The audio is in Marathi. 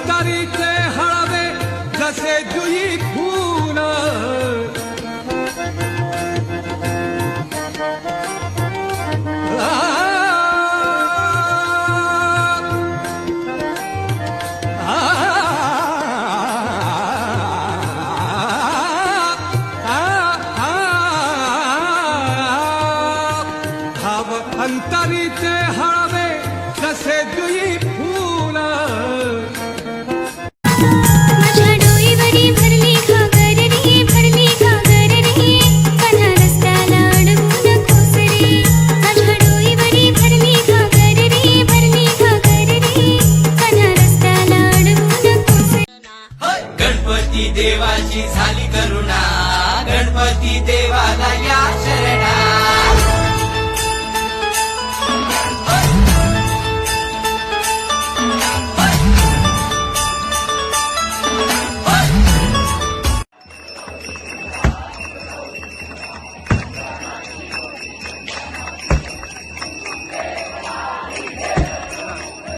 अंतरीचे हळवे जसे जुई फूल अंतरीचे हळवे जसे जुई फूल माझ्या डोईवरी भरली घागर रे, भरली घागर रे, कान्हा रस्त्याला अडवून खोसरे. माझ्या डोईवरी भरली घागर रे, भरली घागर रे, कान्हा रस्त्याला अडवून खोसरे. गणपती देवाची झाली करुणा, गणपती देवाला या शरणा.